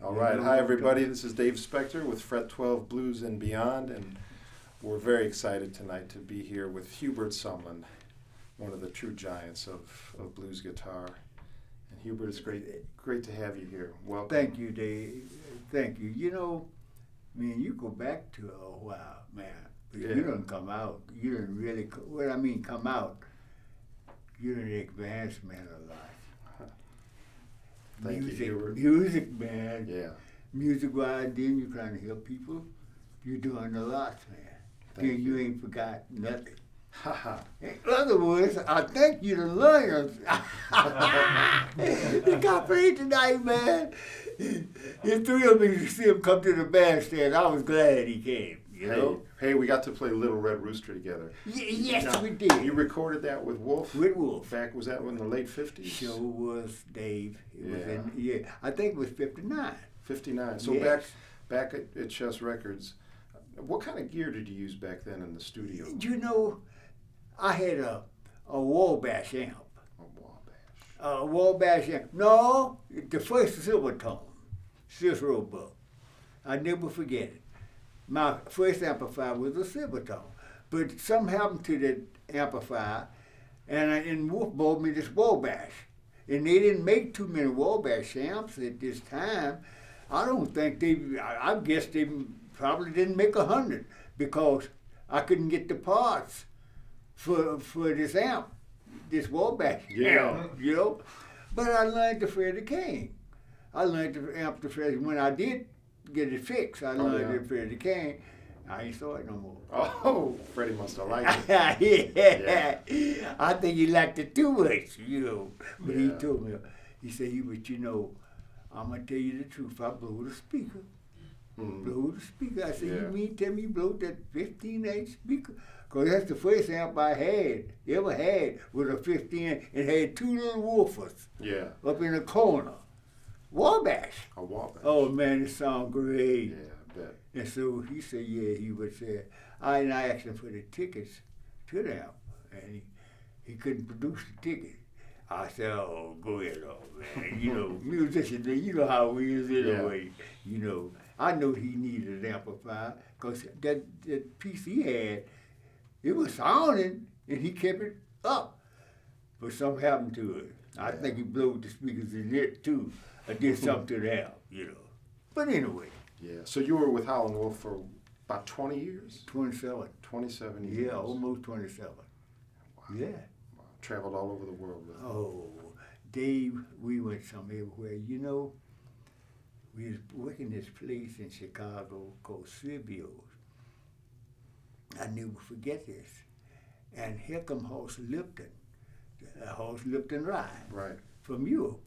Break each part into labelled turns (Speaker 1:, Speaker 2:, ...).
Speaker 1: All right. Hi, everybody. This is Dave Specter with Fret 12 Blues and Beyond, and we're very excited tonight to be here with Hubert Sumlin, one of the true giants of blues guitar. And Hubert, it's great to have you here. Welcome.
Speaker 2: Thank you, Dave. Thank you. You know, you go back to a while, man.
Speaker 1: Yeah.
Speaker 2: You didn't come out. You didn't really, come out. You didn't advance, man, a lot.
Speaker 1: Thank you, Hubert.
Speaker 2: Music, man.
Speaker 1: Yeah.
Speaker 2: Music-wise, then you're trying to help people. You're doing a lot, man.
Speaker 1: Thank
Speaker 2: You ain't forgot nothing.
Speaker 1: Haha.
Speaker 2: In other words, I thank you to learn. He got paid tonight, man. It thrilled me to see him come to the bandstand. I was glad he came, you know?
Speaker 1: Hey, we got to play Little Red Rooster together.
Speaker 2: Yes,
Speaker 1: Now,
Speaker 2: we did.
Speaker 1: You recorded that with Wolf?
Speaker 2: With Wolf.
Speaker 1: Was that in the late 50s?
Speaker 2: Show was Dave. It was
Speaker 1: Yeah.
Speaker 2: I think it was 59.
Speaker 1: 59. So
Speaker 2: Yes.
Speaker 1: back at Chess Records, what kind of gear did you use back then in the studio?
Speaker 2: You know, I had a Wabash amp.
Speaker 1: A Wabash.
Speaker 2: A Wabash amp. No, the first silver tone. Cicero Buck. I never forget it. My first amplifier was a silver tone. But something happened to that amplifier, and Wolf bought me this Wabash. And they didn't make too many Wabash amps at this time. I don't think I guess they probably didn't make 100 because I couldn't get the parts for this amp, this Wabash amp, you know. But I learned the Freddie King. I learned the amp to Freddie. When I did get it fixed, I learned the Freddie King. I ain't saw it no more.
Speaker 1: Oh, Freddie must have liked it.
Speaker 2: Yeah. I think he liked it too much, you know. But he told me, he said, Hubert, you know, I'm going to tell you the truth. I blow the speaker. Blow the speaker. I said, you mean tell me you blow that 15-inch speaker? Because that's the first amp I ever had, was a 15. It had two little woofers up in the corner. Wabash.
Speaker 1: A Wabash.
Speaker 2: Oh, man, it sounds great.
Speaker 1: Yeah, I bet.
Speaker 2: And so he said, he would say, I asked him for the tickets to the amp, and he couldn't produce the ticket. I said, oh, go ahead, man. You know, musicians, you know how we is anyway. You know, I know he needed an amplifier because that piece he had, it was sounding, and he kept it up. But something happened to it. I think he blew the speakers in it, too. I did something to the amp, you know. But anyway.
Speaker 1: Yeah, so you were with Howlin' Wolf for about 20 years?
Speaker 2: 27.
Speaker 1: 27 years.
Speaker 2: Yeah, almost 27.
Speaker 1: Wow.
Speaker 2: Yeah.
Speaker 1: Wow. Traveled all over the world with him.
Speaker 2: Oh, Dave, we went some everywhere. You know, we was working this place in Chicago called Silvio's. I never forget this. And here come Horst Lipton, Horst Lipton Ride from Europe.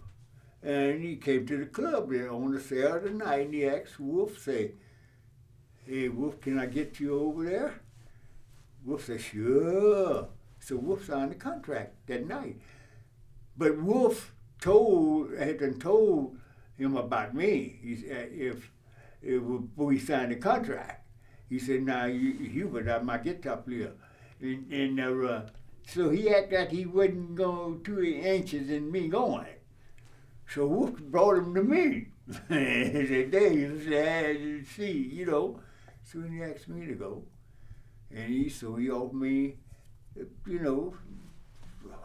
Speaker 2: And he came to the club there on a Saturday night, and he asked Wolf, say, hey, Wolf, can I get you over there? Wolf said, sure. So Wolf signed the contract that night. But Wolf had told him about me. He said, before we signed the contract, he said, now, Hubert, I'm my guitar player. So he acted like he wasn't going too anxious in me going. So Wolf brought him to me. He said, Dave, see, you know. So he asked me to go. And he offered me, you know,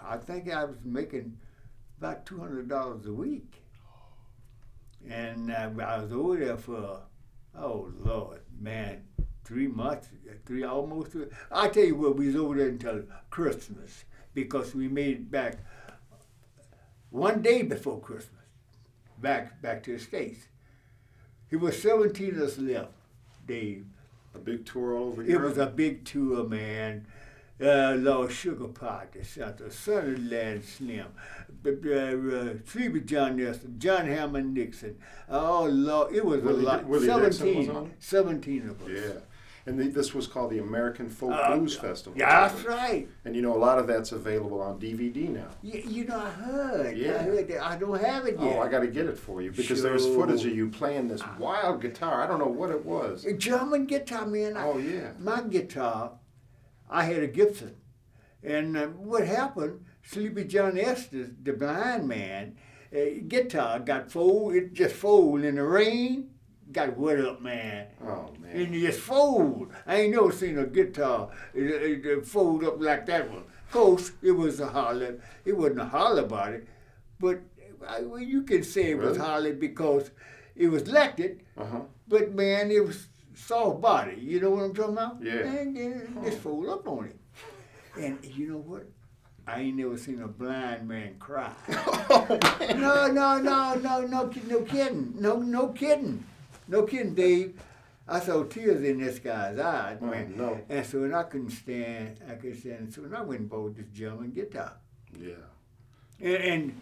Speaker 2: I think I was making about $200 a week. And I was over there for, oh, Lord, man, 3 months, almost 3. I tell you what, we was over there until Christmas because we made it back one day before Christmas, back to the States. It was 17 of us left, Dave.
Speaker 1: A big tour all over
Speaker 2: It
Speaker 1: Europe?
Speaker 2: was a big tour, man. Lord Sugar Pot, the Center, Sunderland Slim, Sleepy John Nelson, John Hammond Nixon. Oh, Lord, it was
Speaker 1: Willie
Speaker 2: a lot.
Speaker 1: Willie Dixon was on it?
Speaker 2: 17 of us.
Speaker 1: Yeah. And this was called the American Folk Blues Festival.
Speaker 2: Yeah, that's right.
Speaker 1: And you know, a lot of that's available on DVD now.
Speaker 2: You know, I heard.
Speaker 1: Yeah.
Speaker 2: I heard that. I don't have it yet.
Speaker 1: Oh, I got to get it for you because there's footage of you playing this wild guitar. I don't know what it was.
Speaker 2: A German guitar, man.
Speaker 1: Oh, yeah.
Speaker 2: My guitar, I had a Gibson. And what happened, Sleepy John Estes, the blind man, guitar got fold. It just fold in the rain. Got wet up, man.
Speaker 1: Oh, man.
Speaker 2: And it just fold. I ain't never seen a guitar it fold up like that one. Of course, it was a holler. It wasn't a holler body, but well, you can say it was
Speaker 1: Really?
Speaker 2: holler because it was lacquered.
Speaker 1: Uh-huh.
Speaker 2: But man, it was soft body. You know what I'm talking about?
Speaker 1: Yeah.
Speaker 2: And then it just fold up on it. And you know what? I ain't never seen a blind man cry. No kidding. No kidding, Dave. I saw tears in this guy's eyes, man.
Speaker 1: Oh, no.
Speaker 2: And so when I couldn't stand. So when I went and bought this German guitar.
Speaker 1: Yeah.
Speaker 2: And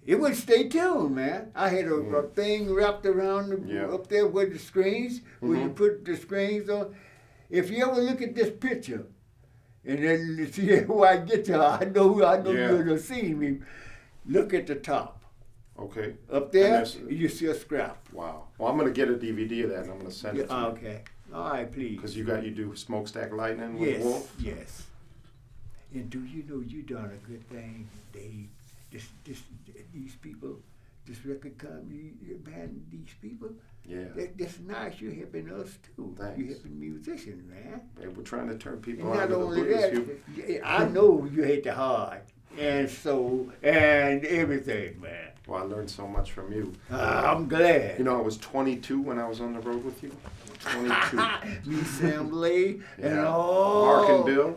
Speaker 2: it would stay tuned, man. I had a thing wrapped around up there with the screens, where you put the screens on. If you ever look at this picture, and then you see that white guitar, I know you've never seen me. Look at the top.
Speaker 1: Okay.
Speaker 2: Up there, you see a scrap.
Speaker 1: Wow. Well, I'm going to get a DVD of that, and I'm going to send it to you.
Speaker 2: Okay. All right, please.
Speaker 1: Because you do Smokestack Lightning with
Speaker 2: Yes,
Speaker 1: Wolf?
Speaker 2: yes. And do you know you done a good thing, Dave? These people, this record company, man, these people.
Speaker 1: Yeah.
Speaker 2: That's nice. You're helping us too.
Speaker 1: Thanks.
Speaker 2: You're helping musicians, man.
Speaker 1: Yeah, we're trying to turn people
Speaker 2: And
Speaker 1: on
Speaker 2: not
Speaker 1: to the
Speaker 2: only
Speaker 1: blues.
Speaker 2: that, I know you hate the hard and soul and everything, man.
Speaker 1: Well, I learned so much from you.
Speaker 2: I'm glad.
Speaker 1: You know, I was 22 when I was on the road with you. 22.
Speaker 2: Me, Sam Lee, and
Speaker 1: Yeah.
Speaker 2: oh,
Speaker 1: Bark and Bill.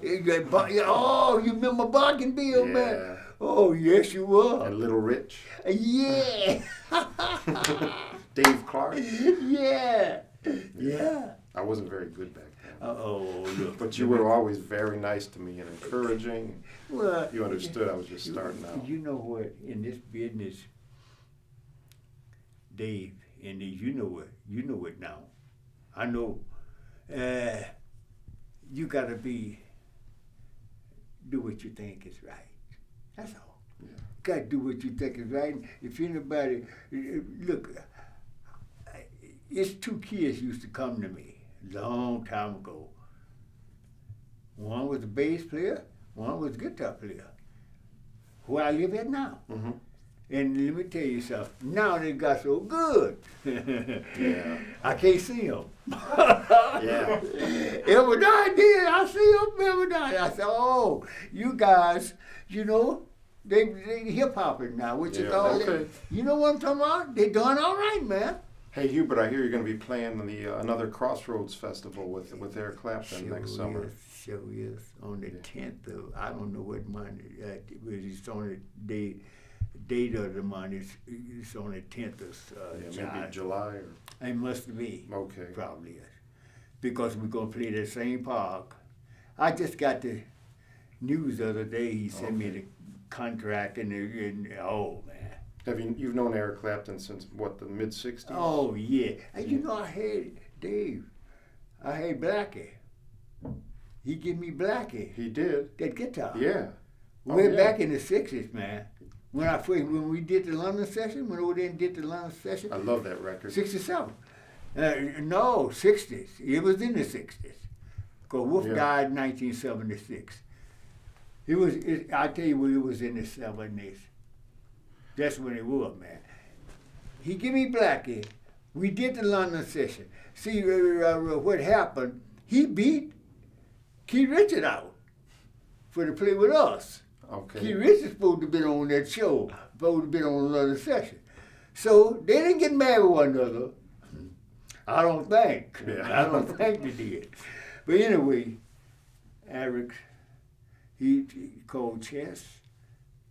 Speaker 2: Oh, you remember Bark and Bill,
Speaker 1: Yeah.
Speaker 2: man? Oh, yes, you were.
Speaker 1: And Little Rich.
Speaker 2: Yeah.
Speaker 1: Dave Clark.
Speaker 2: Yeah. Yeah.
Speaker 1: I wasn't very good back then.
Speaker 2: Oh, look.
Speaker 1: But you were always very nice to me and encouraging.
Speaker 2: Well,
Speaker 1: You understood I was just starting out.
Speaker 2: You know what? In this business, Dave, and you know it now. I know. You gotta do what you think is right. That's all.
Speaker 1: Yeah.
Speaker 2: Gotta do what you think is right. If anybody, look, it's two kids used to come to me a long time ago. One was a bass player, one was a guitar player. Where I live at now.
Speaker 1: Mm-hmm.
Speaker 2: And let me tell you something. Now they got so good.
Speaker 1: Yeah.
Speaker 2: I can't see them.
Speaker 1: Yeah.
Speaker 2: Every night did. I see them every night. I said, oh, you guys, you know, they hip hopping now, which is
Speaker 1: Yeah,
Speaker 2: all
Speaker 1: okay.
Speaker 2: that. You know what I'm talking about? They doing all right, man.
Speaker 1: Hey Hubert, I hear you're going to be playing the another Crossroads Festival with Eric Clapton next summer.
Speaker 2: Sure is. On the 10th of, I don't know what month, it's on the date of the month. It's on the 10th of
Speaker 1: Maybe July or.
Speaker 2: It must be.
Speaker 1: Okay.
Speaker 2: Probably is. Because we're going to play the same park. I just got the news the other day. He sent me the contract and oh, man.
Speaker 1: You've known Eric Clapton since what, the mid '60s?
Speaker 2: Oh, yeah. And you know, I had Blackie. He gave me Blackie.
Speaker 1: He did.
Speaker 2: That guitar.
Speaker 1: Yeah.
Speaker 2: Way back in the 60s, man. When we did the London session, when we did the London session.
Speaker 1: I love that record.
Speaker 2: 67. No, 60s. It was in the 60s. Because Wolf died in 1976. I tell you what, it was in the 70s. That's when it was, man. He gave me Blackie. We did the London session. See, what happened, he beat Keith Richards out to play with us.
Speaker 1: Okay.
Speaker 2: Keith Richards supposed to have been on that show, supposed to have been on another session. So they didn't get mad with one another. I don't think.
Speaker 1: Yeah.
Speaker 2: I don't think they did. But anyway, Eric, he called Chess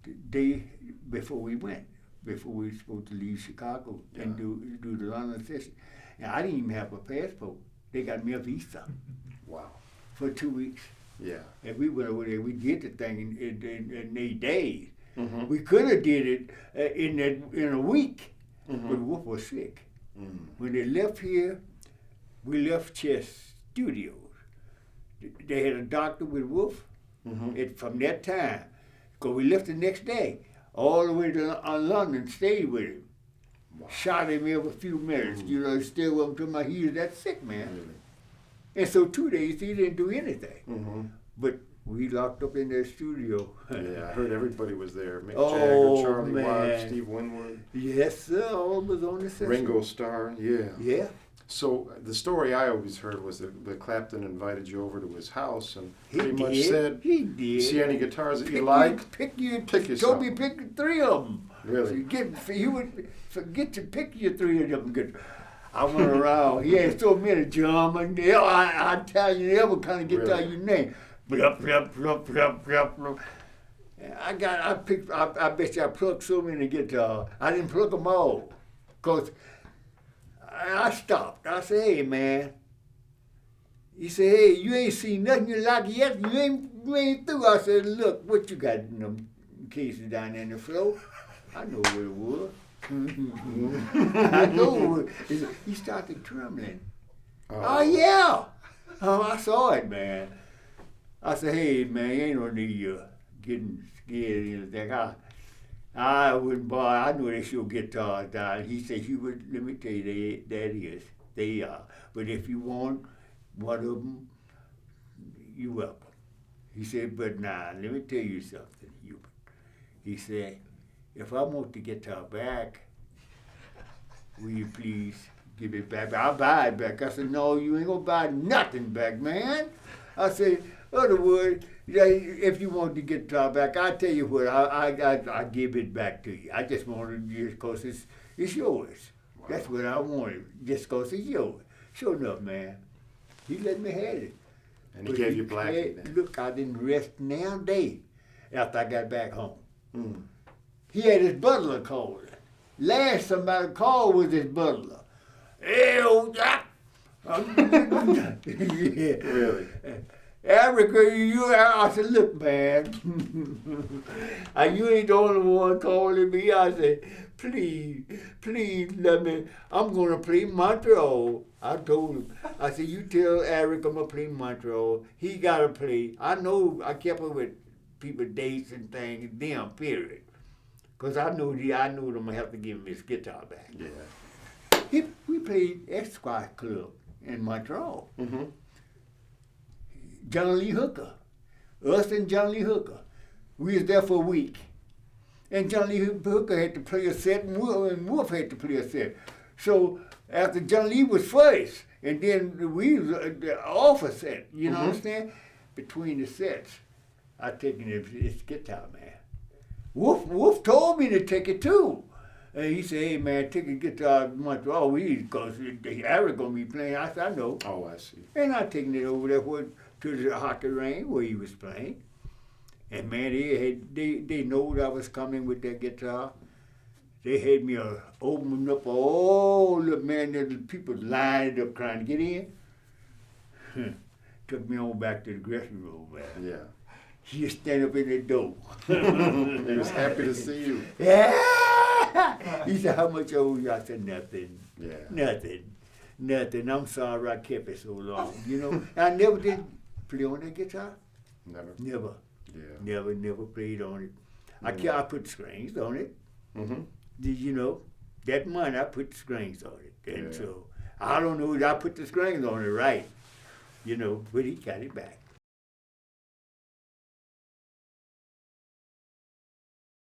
Speaker 2: the day before we went, before we were supposed to leave Chicago and do the London session. And I didn't even have a passport. They got me a visa.
Speaker 1: Wow.
Speaker 2: For 2 weeks.
Speaker 1: Yeah.
Speaker 2: And we went over there. We did the thing in 8 days.
Speaker 1: Mm-hmm.
Speaker 2: We could have did it in a week,
Speaker 1: Mm-hmm.
Speaker 2: but Wolf was sick.
Speaker 1: Mm.
Speaker 2: When they left here, we left Chess Studios. They had a doctor with Wolf.
Speaker 1: Mm-hmm.
Speaker 2: From that time, because we left the next day, all the way to London, stayed with him.
Speaker 1: Wow.
Speaker 2: Shot him every few minutes. You know, still wasn't talking about he was that sick, man.
Speaker 1: Really?
Speaker 2: And so 2 days he didn't do anything.
Speaker 1: Mm-hmm.
Speaker 2: But We locked up in their studio.
Speaker 1: Yeah, I heard everybody was there. Mick
Speaker 2: Oh,
Speaker 1: Jagger, Charlie
Speaker 2: man.
Speaker 1: Watts, Steve Winwood,
Speaker 2: Yes, sir. All was on the session.
Speaker 1: Ringo Starr. Yeah.
Speaker 2: Yeah.
Speaker 1: So the story I always heard was that Clapton invited you over to his house and
Speaker 2: He
Speaker 1: pretty
Speaker 2: did.
Speaker 1: much said,
Speaker 2: He did.
Speaker 1: "See any guitars that you like?
Speaker 2: Pick
Speaker 1: Pick you
Speaker 2: Told me
Speaker 1: some."
Speaker 2: pick 3 of them.
Speaker 1: Really?
Speaker 2: He would forget to pick you 3 of them. I went around. He had so many German, Italian, every kind of guitar
Speaker 1: Really?
Speaker 2: you name. Blup, blup, blup, blup, blup, blup. I bet you I plucked so many guitars. I didn't pluck them all. Because I stopped. I said, hey, man. He said, hey, you ain't seen nothing you like yet. You ain't through. I said, look, what you got in them cases down there in the floor? I know what it was. I know what it was. He started trembling. Oh, yeah. Oh, I saw it, man. I said, hey, man, you ain't no need you getting scared or anything. I wouldn't buy. I know they show guitars down. He said, Hubert, let me tell you, they are. But if you want one of them, you welcome. He said, but nah, let me tell you something, Hubert. He said, if I want the guitar back, will you please give it back? I'll buy it back. I said, no, you ain't gonna buy nothing back, man. I said, in other words, if you want the guitar back, I tell you what, I give it back to you. I just wanted it because it's yours. Wow. That's what I wanted, just because it's yours. Sure enough, man. He let me have it.
Speaker 1: And he gave you Blackie then.
Speaker 2: Look, I didn't rest now day after I got back home.
Speaker 1: Mm.
Speaker 2: He had his butler called. Last somebody called was his butler. Hey, old Jack. Yeah.
Speaker 1: Really?
Speaker 2: Erica, I said, look, man, you ain't the only one calling me. I said, please let me, I'm going to play Montreal. I told him, I said, you tell Eric I'm going to play Montreal. He got to play. I know, I kept up with people dates and things, them, period. Because I knew I'm going to have to give him his guitar back.
Speaker 1: Yeah.
Speaker 2: We played Esquire Club in Montreal.
Speaker 1: Mm-hmm.
Speaker 2: John Lee Hooker. Us and John Lee Hooker. We was there for a week. And John Lee Hooker had to play a set, and Wolf had to play a set. So after John Lee was first, and then we was off a set, you know what I'm saying? Between the sets, I taken his guitar, man. Wolf told me to take it too. And he said, hey, man, take a guitar to Montreal, because Eric going to be playing. I said, I know.
Speaker 1: Oh, I see.
Speaker 2: And I taken it over there to the hockey rink where he was playing. And, man, they knowed I was coming with that guitar. They had me open up all the, man, the people lined up trying to get in. Took me on back to the dressing room, man.
Speaker 1: Yeah.
Speaker 2: He was standing up in the door.
Speaker 1: He was happy to see you.
Speaker 2: Yeah. He said, how much owe you? I said, nothing.
Speaker 1: Yeah.
Speaker 2: Nothing. I'm sorry I kept it so long. You know, I never did play on that guitar.
Speaker 1: Never.
Speaker 2: Never.
Speaker 1: Yeah.
Speaker 2: Never played on it. I put strings on it.
Speaker 1: Mm-hmm.
Speaker 2: Did you know? That month I put strings on it. And
Speaker 1: Yeah.
Speaker 2: so I don't know if I put the strings on it right. You know, but he got it back.